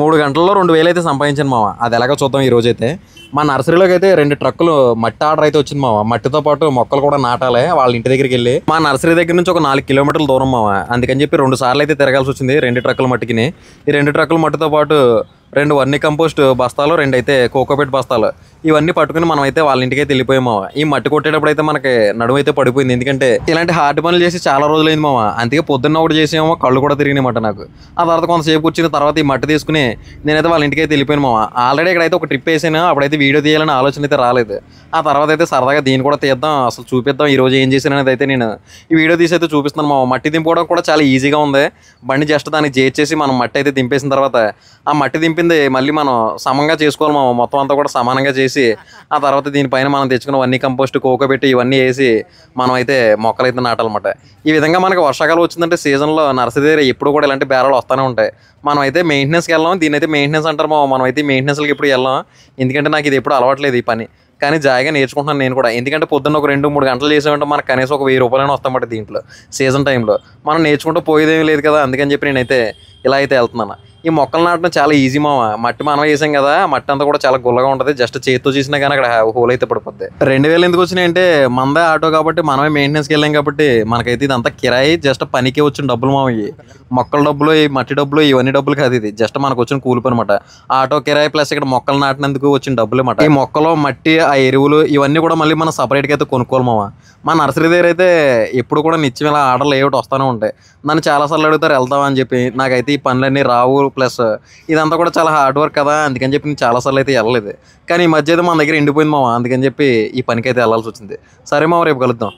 3 గంటల్లో 2000 అయితే సంపాదించాను మామ. అది ఎలాగో చూద్దాం ఈ రోజైతే. మా నర్సరీలోకి అయితే 2 ట్రక్కులు మట్టి ఆర్డర్ అయితే వచ్చింది మామ. మట్టితో పాటు మొక్కలు కూడా నాటాలి వాళ్ళ ఇంటి దగ్గరికి వెళ్ళి. మా నర్సరీ దగ్గర నుంచి ఒక 4 కిలోమీటర్ల దూరం మామ. అందుకని చెప్పి 2 సార్లు అయితే తిరగాల్సి వచ్చింది 2 ట్రక్కుల మట్టికి. ఈ 2 ట్రక్కుల మట్టితో పాటు 2 వర్మి కంపోస్ట్ బస్తాలు, 2 అయితే కోకోపీట్ బస్తాలు, ఇవన్నీ పట్టుకుని మనం అయితే వాళ్ళ ఇంటికి అయితే వెళ్ళిపోయాం మామ. ఈ మట్టి కొట్టేటప్పుడు అయితే మనకి నడుము అయితే పడిపోయింది. ఎందుకంటే ఇలాంటి హార్డ్ పనులు చేసి చాలా రోజులైంది మామ. అందుకే పొద్దున్న ఒకటి చేసేమో కళ్ళు కూడా తిరిగినాయన్నమాట నాకు. ఆ తర్వాత కొంతసేపు వచ్చిన తర్వాత ఈ మట్టి తీసుకుని నేనైతే వాళ్ళ ఇంటికి అయితే వెళ్ళిపోయాను మామ. ఆల్రెడీ ఇక్కడైతే ఒక ట్రిప్ వేసాను. అప్పుడైతే వీడియో తీయాలని ఆలోచన అయితే రాలేదు. ఆ తర్వాత అయితే సరదాగా దీన్ని కూడా తీద్దాం, అసలు చూపిద్దాం ఈ రోజు ఏం చేశాను అనేది అయితే నేను ఈ వీడియో తీసి అయితే చూపిస్తున్నాను మామ. మట్టి దింపుకోవడం కూడా చాలా ఈజీగా ఉంది. బండి జస్ట్ దానికి చేసి మనం మట్టి అయితే దింపేసిన తర్వాత ఆ మట్టి దింపింది మళ్ళీ మనం సమంగా చేసుకోవాలి మామ. మొత్తం అంతా కూడా సమానంగా చేసి ఆ తర్వాత దీనిపైన మనం తెచ్చుకున్న వన్నీ కంపోస్ట్, కోకోపెట్టి ఇవన్నీ వేసి మనం అయితే మొక్కలు అయితే నాటాలన్నమాట. ఈ విధంగా మనకి వర్షాకాలం వచ్చిందంటే సీజన్లో నర్సరీ దగ్గర ఎప్పుడు కూడా ఇలాంటి బేరాలు వస్తూనే ఉంటాయి. మనం అయితే మెయింటెనెన్స్కి వెళ్ళాం. దీని అయితే మెయింటెనెన్స్ అంటారు మామ. మనం అయితే మెయింటెనెన్స్కి ఇప్పుడు వెళ్ళాం. ఎందుకంటే నాకు ఇది ఎప్పుడు అలవాట్లేదు ఈ పని. కానీ జాయిగా నేర్చుకుంటున్నాను నేను కూడా. ఎందుకంటే పొద్దున్న ఒక 2-3 గంటలు చేసామంటే మనకు కనీసం ఒక 1000 రూపాయలైనా వస్తామంట దీంట్లో సీజన్ టైంలో. మనం నేర్చుకుంటూ పోయేదేమీ లేదు కదా. అందుకని చెప్పి నేనైతే ఇలా అయితే వెళ్తున్నాను. ఈ మొక్కలు నాటడం చాలా ఈజీ మామ. మట్టి మనం వేసాం కదా, మట్టి అంతా కూడా చాలా గుల్లగా ఉంటుంది. జస్ట్ చేతితో చేసినా కానీ అక్కడ హోల్ అయితే పడిపోద్ది. 2000 ఎందుకు వచ్చినాయి అంటే మందే ఆటో కాబట్టి మనమే మెయింటెనెన్స్కి వెళ్ళాం కాబట్టి మనకైతే ఇదంతా కిరాయి, జస్ట్ పనికి వచ్చిన డబ్బులు మామ. ఇవి మొక్కల డబ్బులు, ఈ మట్టి డబ్బులు, ఇవన్నీ డబ్బులు కాదు. ఇది జస్ట్ మనకు వచ్చిన కూలిపి అనమాట. ఆటో కిరాయి ప్లస్ ఇక్కడ మొక్కలు నాటినందుకు వచ్చిన డబ్బులు అనమాట. ఈ మొక్కలు, మట్టి, ఆ ఎరువులు ఇవన్నీ కూడా మళ్ళీ మనం సపరేట్గా అయితే కొనుక్కోవాలి మామ. మా నర్సరీ దగ్గర అయితే ఎప్పుడు కూడా నిత్యం ఇలా ఆర్డర్లు ఏమిటి వస్తూనే ఉంటాయి. నన్ను చాలాసార్లు అడుగుతారు వెళ్తావా అని చెప్పి. నాకైతే ఈ పనులన్నీ రావు, ప్లస్ ఇదంతా కూడా చాలా హార్డ్ వర్క్ కదా. అందుకని చెప్పి నేను చాలాసార్లు అయితే వెళ్ళలేదు. కానీ ఈ మధ్య అయితే మన దగ్గర ఎండిపోయింది మామ. అందుకని చెప్పి ఈ పనికి అయితే వెళ్ళాల్సి వచ్చింది. సరే మామ, రేపు కలుద్దాం.